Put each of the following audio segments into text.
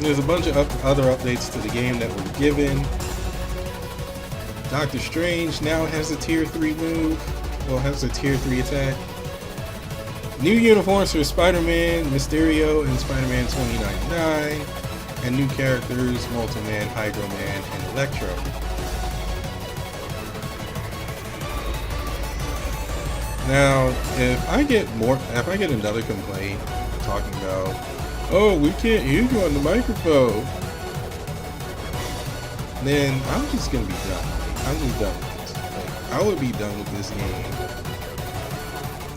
There's a bunch of other updates to the game that were given. Doctor Strange now has a tier 3 move. Well, has a tier 3 attack. New uniforms for Spider-Man, Mysterio, and Spider-Man 2099. And new characters, Multiman, Hydro Man, and Electro. Now, if I get another complaint talking about, oh, we can't hear you on the microphone, then I'm just gonna be done. I'm just done with this. Like, I would be done with this game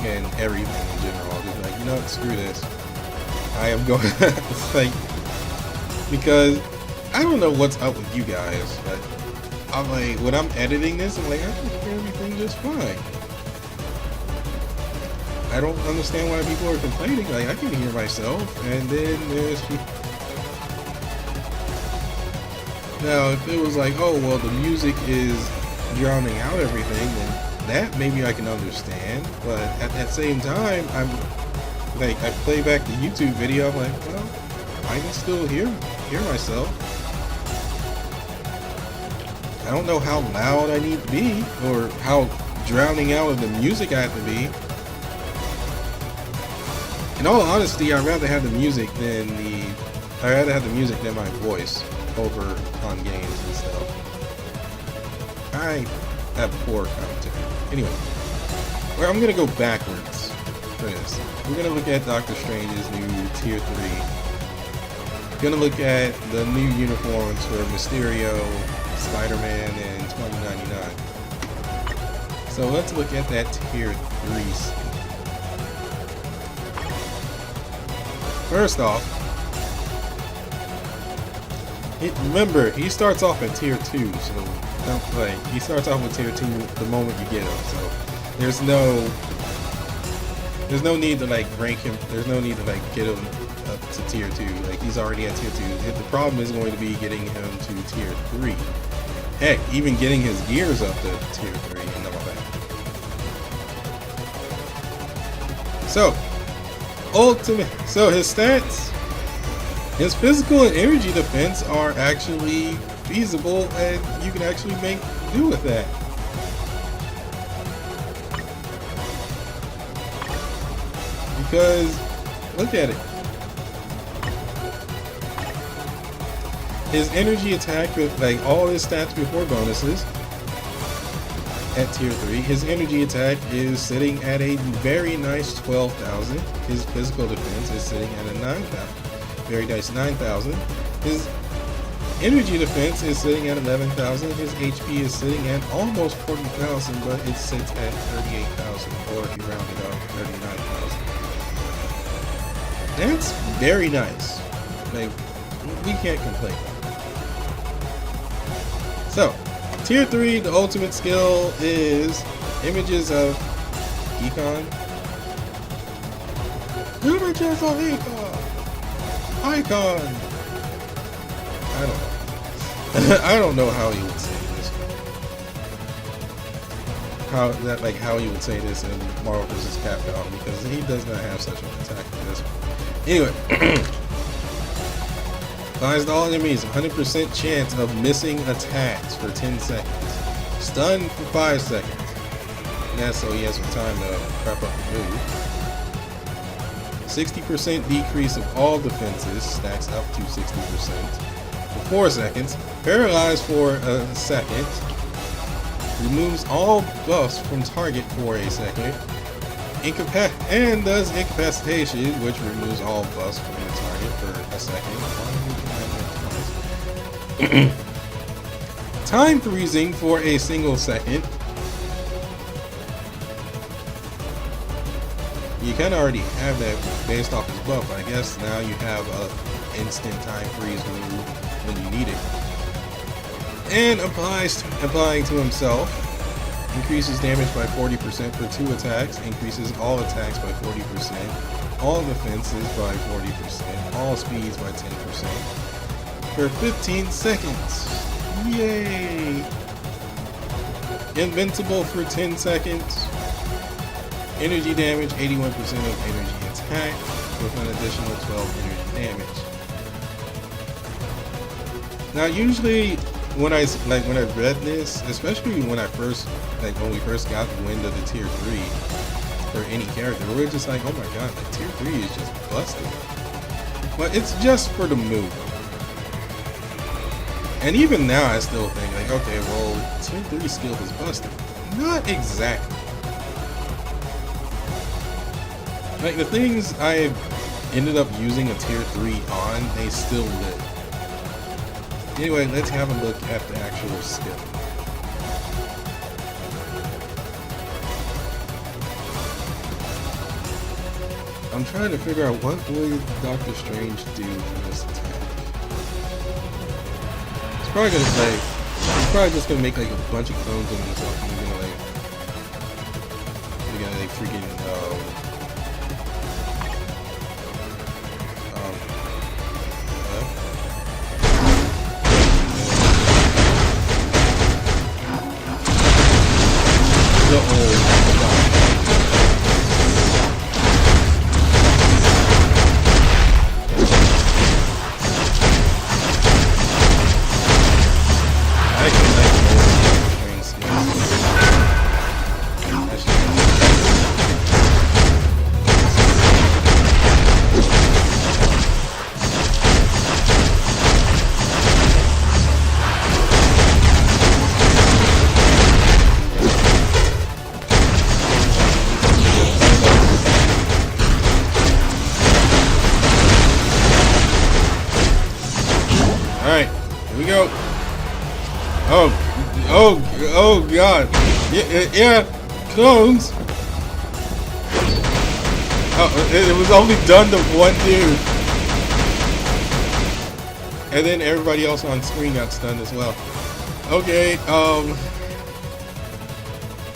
and everything in general. Just like, you know what, screw this. I am going it's like, because I don't know what's up with you guys, but I'm like, when I'm editing this, I'm like, I can hear everything just fine. I don't understand why people are complaining. Like, I can hear myself, and then there's now if it was like, oh well, the music is drowning out everything, then that maybe I can understand. But at that same time, I'm like, I play back the YouTube video, I'm like, well, I can still hear myself. I don't know how loud I need to be, or how drowning out of the music I have to be. In all honesty, I'd rather have the music than my voice over on games and stuff. I have poor commentary. Anyway, well, I'm gonna go backwards for this. We're gonna look at Doctor Strange's new tier 3. Gonna look at the new uniforms for Mysterio, Spider-Man, and 2099. So let's look at that tier 3 skin. First off, remember, he starts off at tier 2, so don't play. He starts off with tier 2 the moment you get him, so there's no need to like rank him. There's no need to like get him up to tier 2. Like, he's already at tier 2. The problem is going to be getting him to tier 3. Heck, even getting his gears up to tier 3 and all that. So, his stats, his physical and energy defense are actually feasible, and you can actually make do with that. Because, look at it. His energy attack with like all his stats before bonuses at tier 3, his energy attack is sitting at a very nice 12,000. His physical defense is sitting at a 9,000. Very nice 9,000. His energy defense is sitting at 11,000. His HP is sitting at almost 40,000, but it sits at 38,000, or if you round it up, 39,000. That's very nice. Like, we can't complain. So, tier 3, the ultimate skill is images of Econ. Images of Econ! Icon! I don't know. I don't know how he would say this. How he would say this in Marvel vs. Capcom, because he does not have such an attack for this one. Anyway. Applies to all enemies, 100% chance of missing attacks for 10 seconds. Stun for 5 seconds. And that's so he has some time to prep up the move. 60% decrease of all defenses, stacks up to 60%. For 4 seconds. Paralyzed for a second. Removes all buffs from target for a second. And does incapacitation, which removes all buffs from the target for a second. Time freezing for a single second. You kind of already have that based off his buff. I guess now you have a instant time freeze when you need it. And applying to himself. Increases damage by 40% for 2 attacks. Increases all attacks by 40%. All defenses by 40%. All speeds by 10%. For 15 seconds. Yay! Invincible for 10 seconds. Energy damage, 81% of energy attack, with an additional 12 energy damage. Now, usually when I read this, especially when we first got the wind of the tier 3 for any character, we're just like, oh my god, the tier 3 is just busted. But it's just for the move. And even now, I still think like, okay, well, tier 3 skill is busted. Not exactly. Like the things I ended up using a tier 3 on, they still live. Anyway, let's have a look at the actual skill. I'm trying to figure out what would Doctor Strange do for this attack. He's probably just gonna make like a bunch of clones of himself and he's gonna like freaking Alright, here we go. Oh god. Yeah, clones. Oh, it was only done to one dude. And then everybody else on screen got stunned as well. Okay,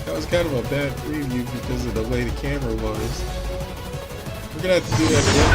that was kind of a bad preview because of the way the camera was. We're gonna have to do that again.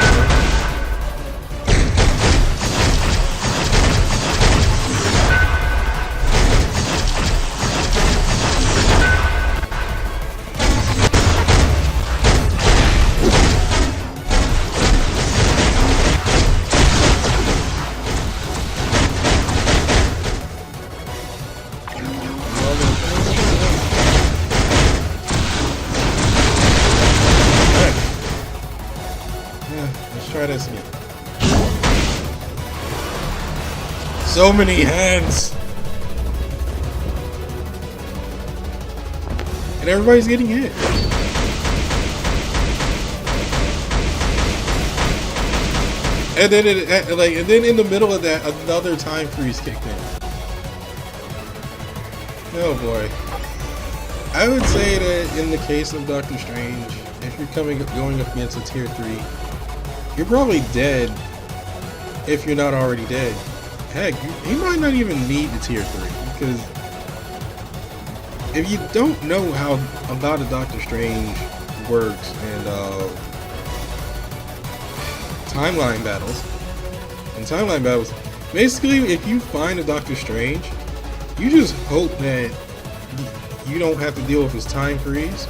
Try this again. So many hands, and everybody's getting hit. And then, and then in the middle of that, another time freeze kicked in. Oh boy! I would say that in the case of Doctor Strange, if you're going up against a tier 3. You're probably dead if you're not already dead. Heck, you might not even need the tier 3 because if you don't know how about a Doctor Strange works and timeline battles, basically if you find a Doctor Strange, you just hope that you don't have to deal with his time freeze.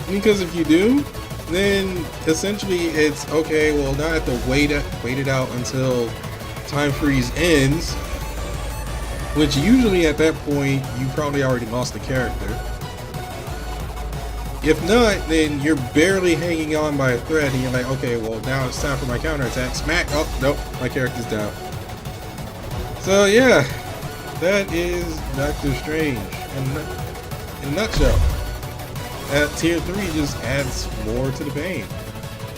Because if you do, then essentially it's okay, well now I have to wait it out until time freeze ends, which usually at that point you probably already lost the character. If not, then you're barely hanging on by a thread and you're like, okay, well now it's time for my counterattack. Smack! Oh nope, my character's down. So yeah, that is Doctor Strange in a nutshell. At tier 3 just adds more to the pain.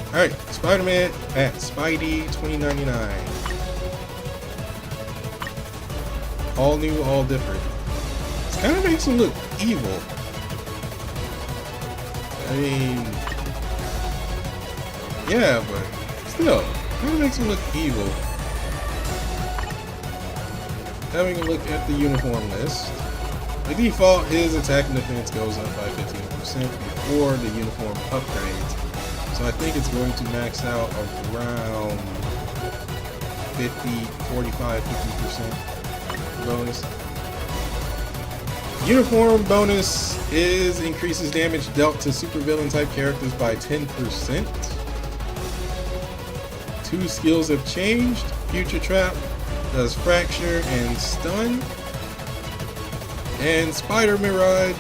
Alright, Spider-Man at Spidey 2099. All new, all different. This kind of makes him look evil. I mean, yeah, but still, kind of makes him look evil. Having a look at the uniform list. By default, his attack and defense goes up by 15% before the uniform upgrades. So I think it's going to max out around 50% bonus. Uniform bonus increases damage dealt to supervillain type characters by 10%. Two skills have changed. Future Trap does fracture and stun. And Spider Mirage,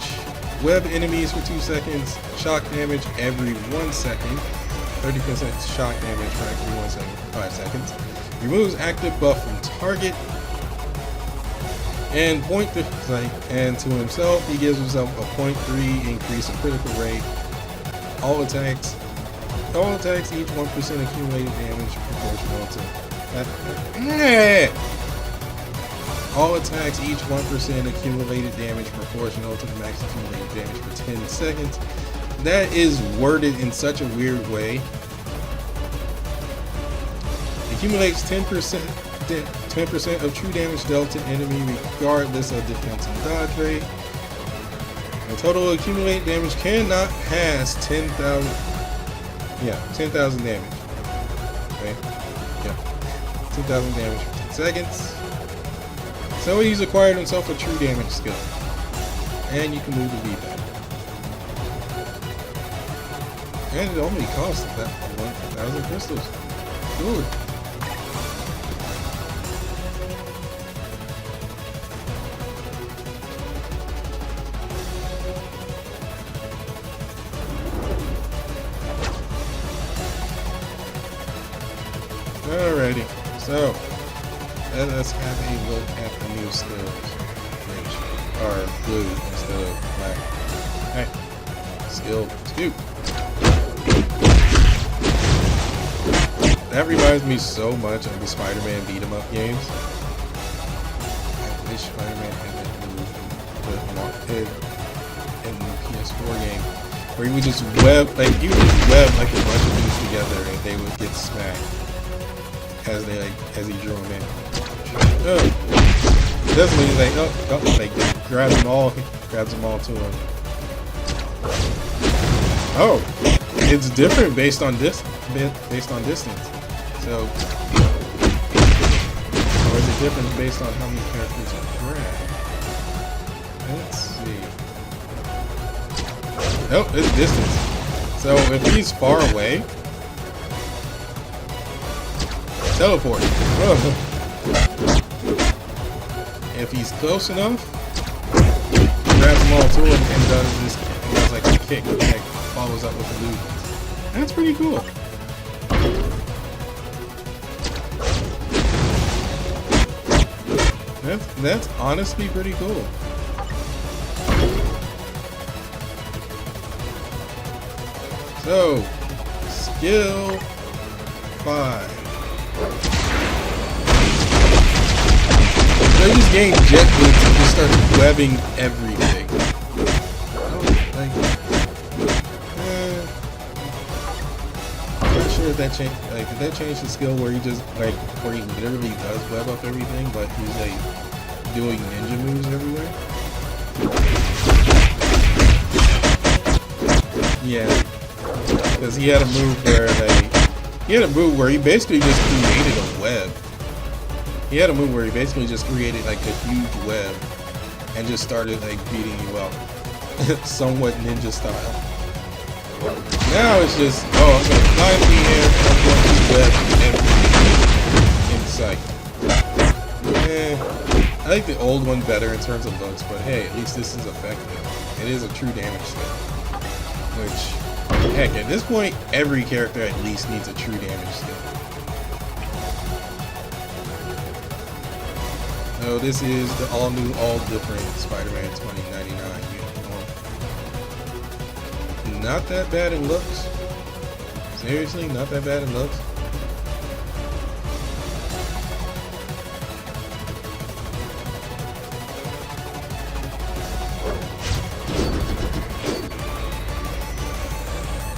web enemies for 2 seconds, shock damage every 1 second, 30% shock damage for every 1 second for 5 seconds. Removes active buff from target. And and to himself, he gives himself a 0.3 increase in critical rate. All attacks each 1% accumulated damage proportional to all attacks each 1% accumulated damage proportional to the max accumulated damage for 10 seconds. That is worded in such a weird way. Accumulates 10% of true damage dealt to enemy regardless of defense and dodge rate. The total accumulated damage cannot pass 10,000. Yeah, 10,000 damage. Okay. Yeah. 10,000 damage for 10 seconds. So he's acquired himself a true damage skill. And you can move the V-Back. And it only costs that 1,000 crystals. Cool. Alrighty, so let us have a look at the new skills, which are blue instead of black. Alright, skill scoop. That reminds me so much of the Spider-Man beat 'em up games. I wish Spider-Man had that move in the PS4 game, where you would just web like a bunch of things together and they would get smacked as he drew them in. Doesn't mean grabs them all to him. Oh, it's different based on distance. So, or is it different based on how many characters you grab? Let's see. Nope, it's distance. So if he's far away, teleport. If he's close enough, grabs them all to him and does like a kick that follows up with illusions. That's pretty cool. That's honestly pretty cool. So, skill 5. So you just gain jet boots and just start webbing everything. I'm not sure if that changed. Did that change the skill where he just where he literally does web up everything, but he's doing ninja moves everywhere? Yeah, because he had a move where he basically just created a web. He had a move where he basically just created a huge web and just started beating you up, somewhat ninja style. Now it's just, I'm gonna fly in the air and I'm going to web everything in sight. I like the old one better in terms of looks, but hey, at least this is effective. It is a true damage skill. Which, heck, at this point, every character at least needs a true damage skill. So this is the all-new, all-different Spider-Man 2099 uniform. Not that bad in looks. Seriously, not that bad in looks.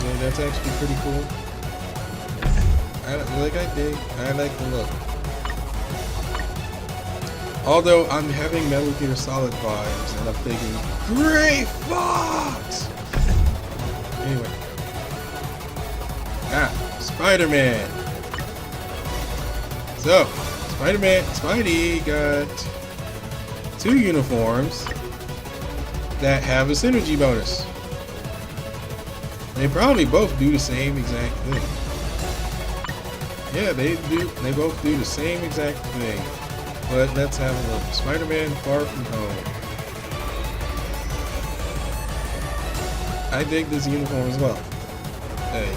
Yeah, that's actually pretty cool. I like the look. Although I'm having Metal Gear Solid vibes, and I'm thinking, Gray Fox! Anyway. Spider-Man. So, Spidey got 2 uniforms that have a synergy bonus. They probably both do the same exact thing. Yeah, they do. They both do the same exact thing. But let's have a look. Spider-Man Far From Home. I dig this uniform as well. Hey.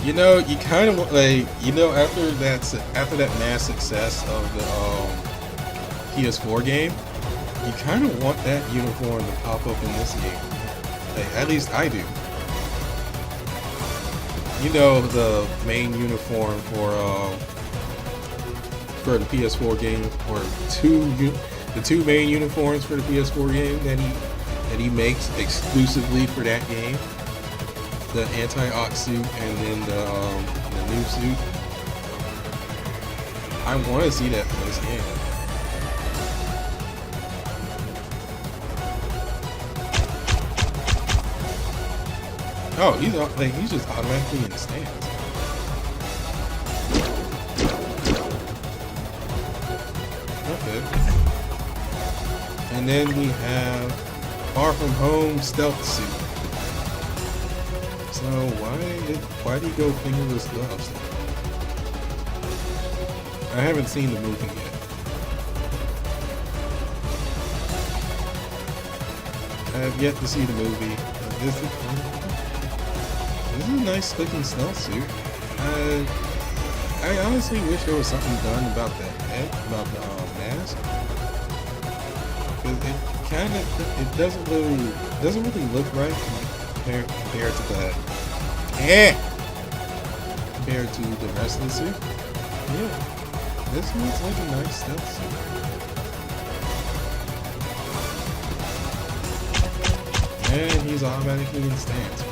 You know, you kind of like, you know, after that mass success of the PS4 game, you kind of want that uniform to pop up in this game. Like, at least I do. You know, the main uniform for the PS4 game, or the two main uniforms for the PS4 game that he makes exclusively for that game. The anti-ox suit and then the new suit. I want to see that for this game. Oh, he's just automatically in the stands. Okay. And then we have Far From Home stealth suit. So why do you go fingerless gloves? I haven't seen the movie yet. I have yet to see the movie. This is a nice looking stealth suit. I honestly wish there was something done about the head, about the mask. Because it doesn't really look right compared to the compared to the rest of the suit. Yeah, this looks like a nice stealth suit. And he's automatically in stance.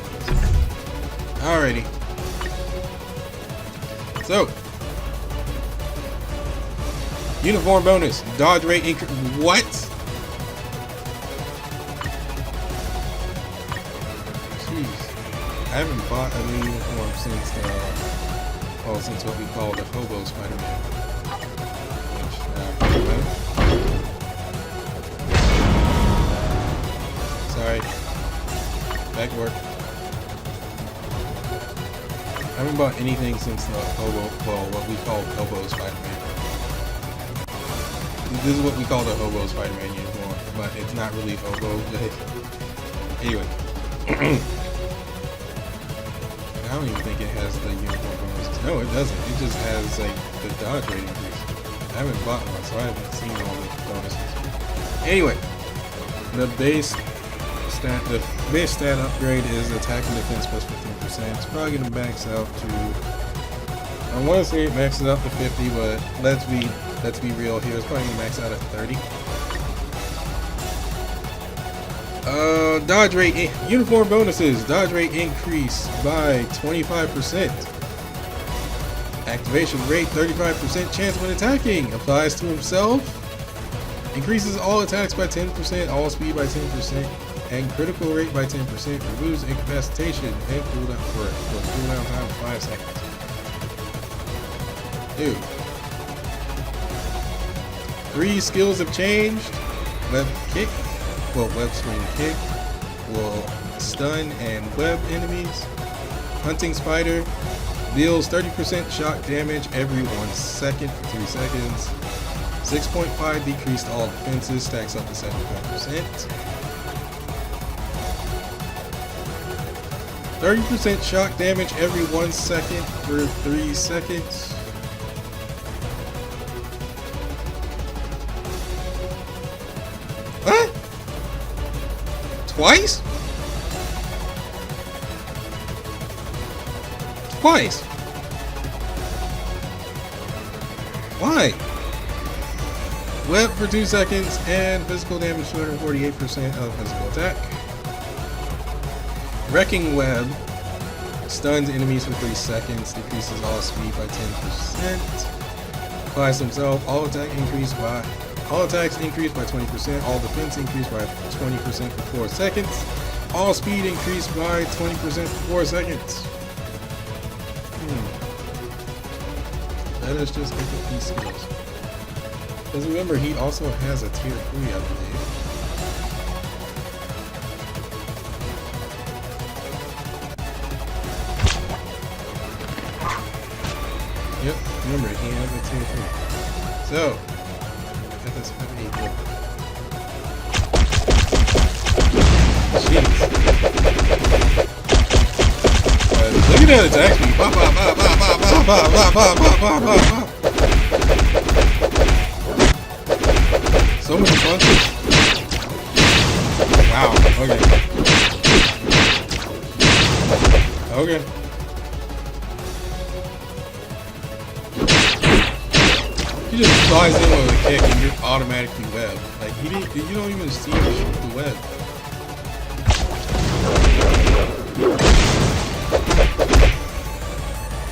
Alrighty. So, uniform bonus, dodge rate increase. What? Jeez, I haven't bought a new uniform since what we call the Hobo Spider-Man. Sorry. Back to work. I haven't bought anything since the Hobo, well, what we call Hobo Spider-Man. This is what we call the Hobo Spider-Man uniform, but it's not really Hobo. Anyway. I don't even think it has the uniform bonuses. No, it doesn't. It just has, like, the dodge rate increase. I haven't bought one, so I haven't seen all the bonuses. Anyway. The base stat upgrade is attack and defense plus 15%. It's probably gonna max out to, I want to say it maxes out to 50, but let's be real here. It's probably gonna max out at 30. Dodge rate uniform bonuses. Dodge rate increase by 25%. Activation rate 35% chance when attacking. Applies to himself. Increases all attacks by 10%, all speed by 10%. And critical rate by 10%, removes incapacitation and cooldown for a cooldown time of 5 seconds. Dude. 3 skills have changed. Web kick, well, web swing kick, will stun and web enemies. Hunting spider deals 30% shock damage every 1 second for 3 seconds. 6.5 decreased all defenses, stacks up to 75%. 30% shock damage every 1 second for 3 seconds. What? Twice? Twice? Why? Web for 2 seconds and physical damage 248% of physical attack. Wrecking Web stuns enemies for 3 seconds, decreases all speed by 10%. Applies himself, all attacks increase by 20%, all defense increase by 20% for 4 seconds, all speed increase by 20% for 4 seconds. Let us just pick up these skills. Because remember, he also has a tier 3, I believe. Remember, he has a tier 3. So, got this heavy whip. Jeez. Look at that attack speed. Bop, bop, bop, bop, bop, bop, bop, bop, bop, bop, bop, bop. So many punches. Wow, okay. Okay. He just flies in with a kick and you're automatically web. Like you don't even see him shoot the web.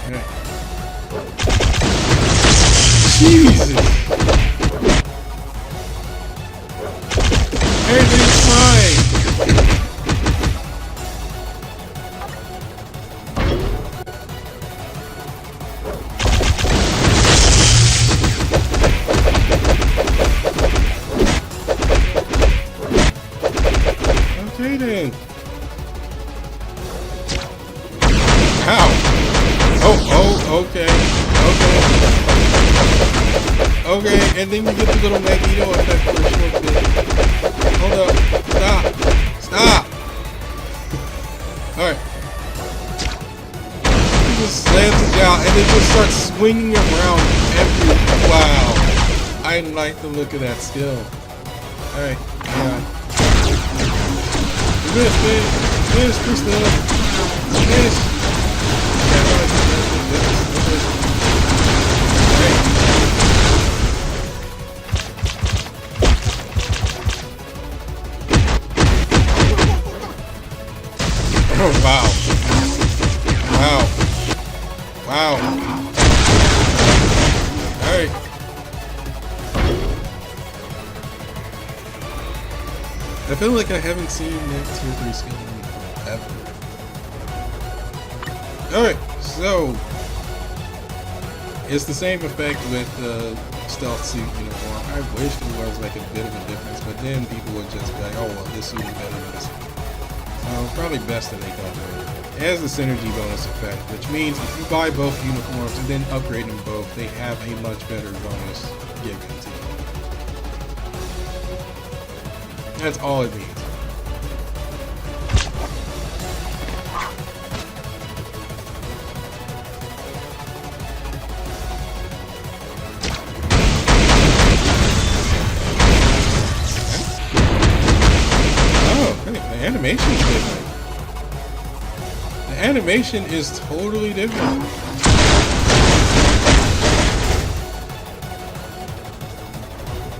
Okay. Jesus! Everything's fine! Okay then. How? Oh, okay. Okay, and then you get the little Magneto effect for a short bit. Hold up. Stop. Alright. He just slams it down and then just starts swinging around everywhere. Wow. I like the look of that skill. Alright, yeah. Miss, Krista. Miss. Oh, wow. Alright. I feel like I haven't seen that tier 3 skill ever. Alright, so it's the same effect with the stealth suit uniform. I wish there was like a bit of a difference, but then people would just be like, oh well, this suit is better than this. Probably best that they don't do it. It has the synergy bonus effect, which means if you buy both uniforms and then upgrade them both, they have a much better bonus guarantee. That's all it means. The animation is different. The animation is totally different.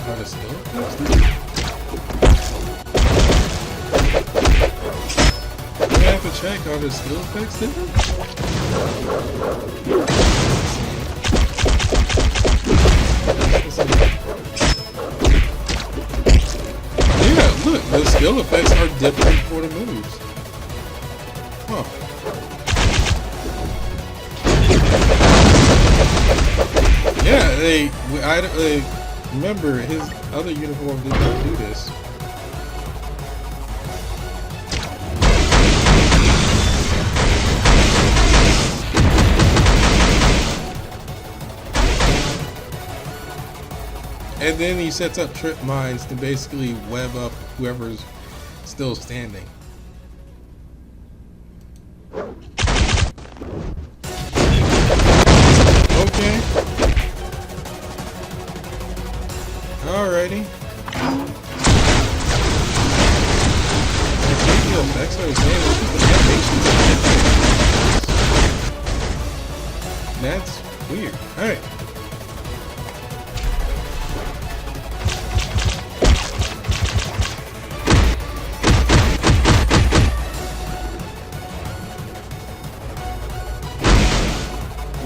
Are the skill effects different? I have to check. Are the skill effects different? Look, the skill effects are different for the moves. Huh. Yeah, I remember his other uniform did not do this. And then he sets up trip mines to basically web up whoever's still standing. Okay. Alrighty. The effects are the same, it's just the animations. That's weird. Alright.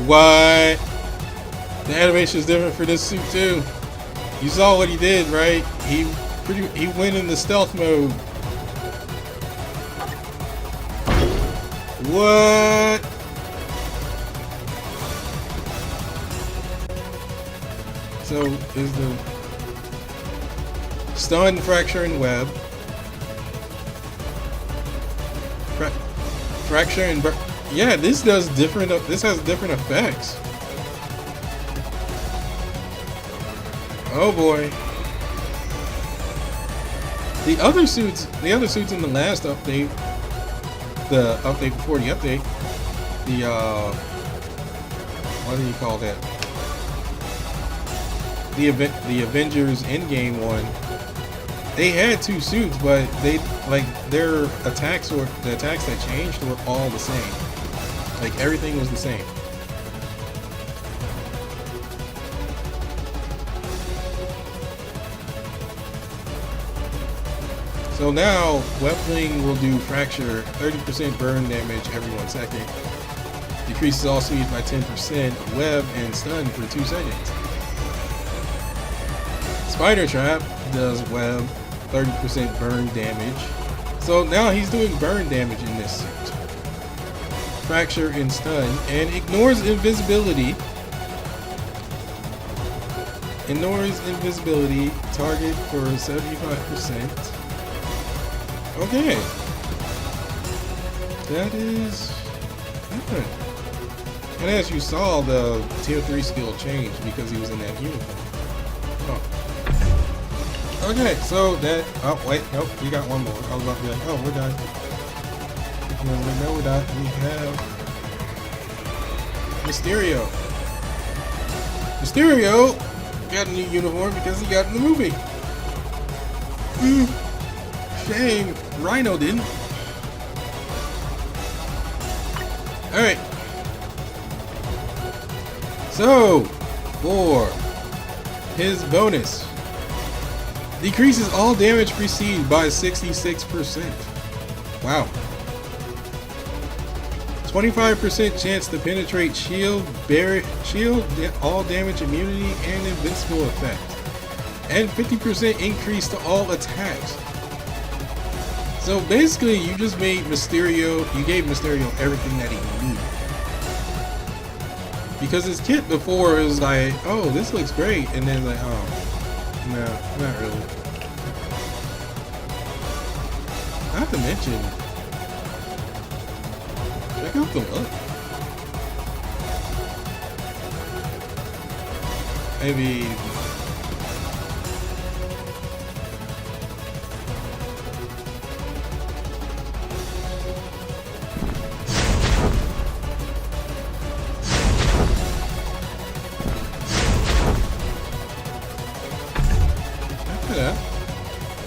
What? The animation is different for this suit too. You saw what he did, right? He went in the stealth mode. What? So is the stun, fracture, and web. Fracture and yeah, this does different. This has different effects. Oh boy. The other suits in the last update, the update before the update, the what do you call that? The Avengers Endgame one. They had two suits, but they their attacks, or the attacks that changed, were all the same. Like everything was the same. So now, Webling will do Fracture, 30% burn damage every 1 second. Decreases all speed by 10%, Web and Stun for 2 seconds. Spider Trap does Web, 30% burn damage. So now he's doing burn damage in this suit. Fracture and Stun, and ignores invisibility. Ignores invisibility, target for 75%. Okay. That is good. And as you saw, the tier 3 skill changed because he was in that uniform. Oh. Okay, so that... Oh, wait. Nope, you got one more. I was about to be like, oh, we're done. No, we're not. We have... Mysterio. Mysterio got a new uniform because he got in the movie. Shame Rhino didn't. Alright. So, for his bonus, decreases all damage received by 66%. Wow. 25% chance to penetrate shield, all damage immunity, and invincible effect. And 50% increase to all attacks. So basically, you just made Mysterio, you gave Mysterio everything that he needed. Because his kit before was like, oh, this looks great, and then like, oh, no, not really. Not to mention, check out the look. Maybe...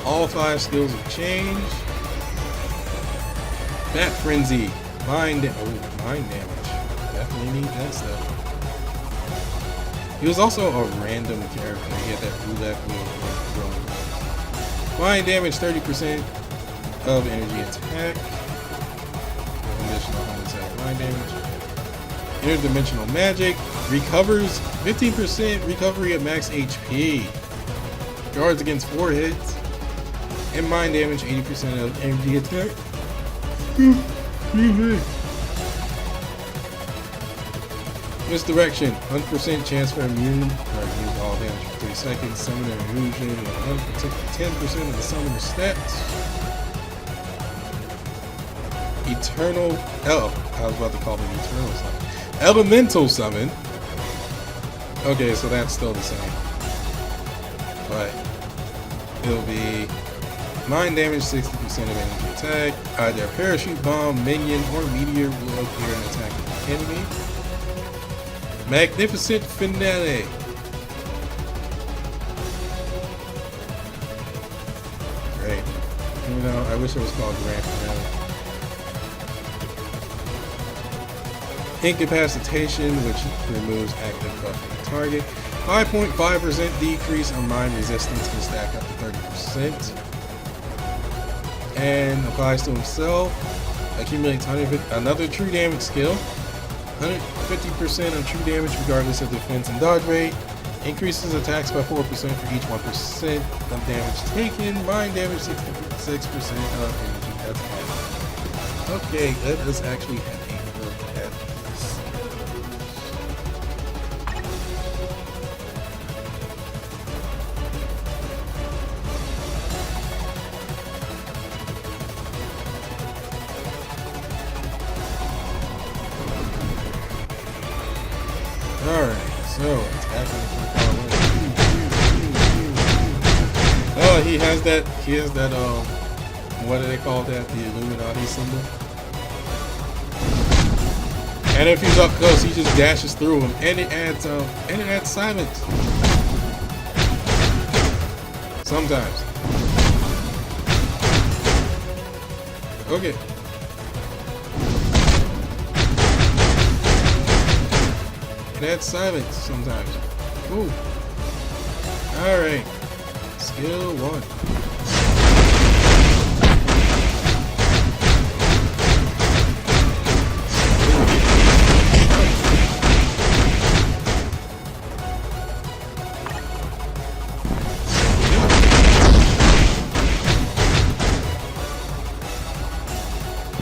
all 5 skills have changed. Bat Frenzy. Mind damage. Definitely need that stuff. He was also a random character. He had that roulette wheel growing. Mind damage, 30% of energy attack. Additional 100 attack mind damage. Interdimensional magic. Recovers 15% recovery at max HP. Guards against 4 hits. And mind damage, 80% of energy attack. Misdirection, 100% chance for immune to all damage for 3 seconds. Summoner illusion, 10% of the summoner stats. Eternal, oh, I was about to call it eternal summon. Elemental summon. Okay, so that's still the same. But it'll be mind damage, 60% of energy attack. Either a parachute bomb, minion, or meteor will appear and attack the enemy. Magnificent Finale. Great. You know, I wish it was called Grand Finale. Incapacitation, which removes active buff from the target. 5.5% decrease on mine resistance can stack up to 30%. And applies to himself. Accumulates another true damage skill. 150% on true damage regardless of defense and dodge rate. Increases attacks by 4% for each 1% of damage taken. Mind damage 66% of energy attack. Okay, let us actually have a look at this. Alright, so attacking from power 1, 2, 3, 2, Oh, he has that, what do they call that? The Illuminati symbol. And if he's up close, he just dashes through him, and it adds silence. Sometimes. Okay. It adds silence sometimes. Ooh. Alright. Skill 1.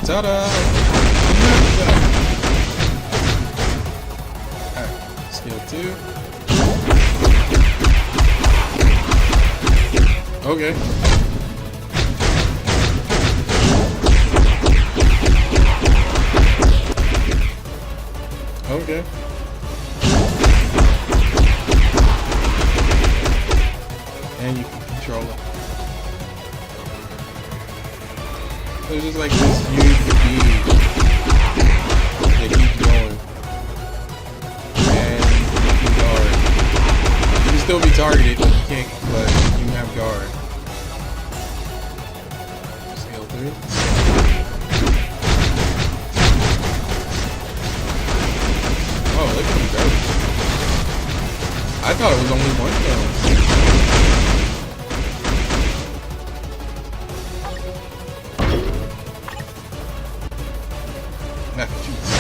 Ta-da! Alright, skill 2. Okay. Okay. And you can control it. So it's just like this huge bead that keeps going. And you can guard. You can still be targeted, but you can't, but you have guard. Skill 3. Oh, look at him go. I thought it was only one gun. Massachusetts.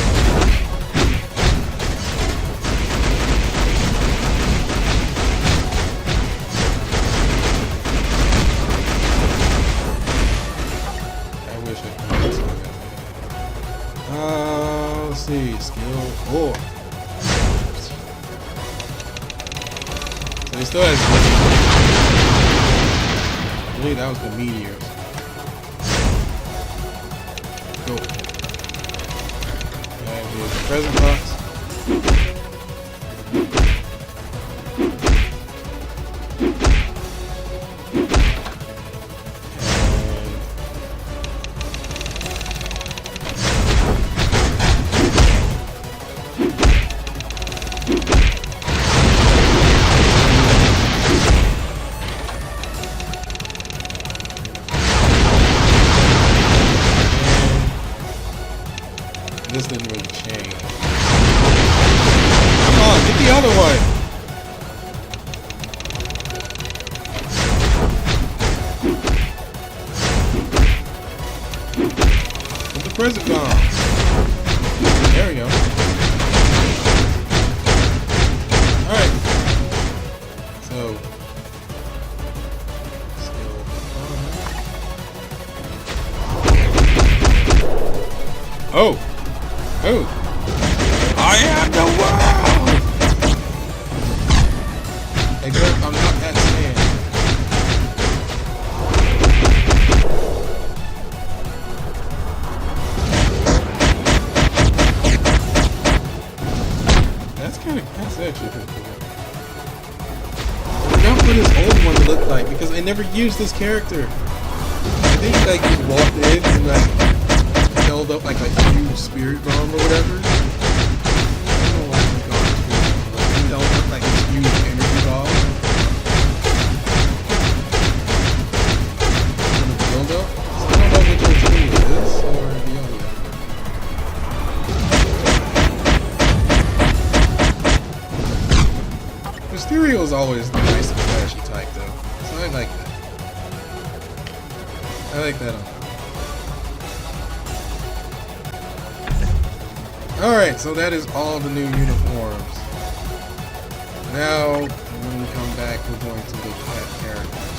I wish I could do something. Let's see, skill 4. So he still has. I believe that was the meteors. Go. Here's the present box. This didn't really change. Come on, get the other one! Put the present bomb. There we go. Alright. So. Skill 5. Oh! Oh! I am the world! Except I'm not that sand. That's actually pretty cool. I forgot what his old one looked like because I never used this character. I think like he walked in and like held up like a huge spirit bomb or whatever. I don't know why he got spirit bomb, but he held up like a huge energy bomb. For the build up. So I don't know which one's doing this or the other one. Mysterio is always the nice and flashy type though. So I like that. I like that. Alright, so that is all the new uniforms. Now, when we come back, we're going to look at characters.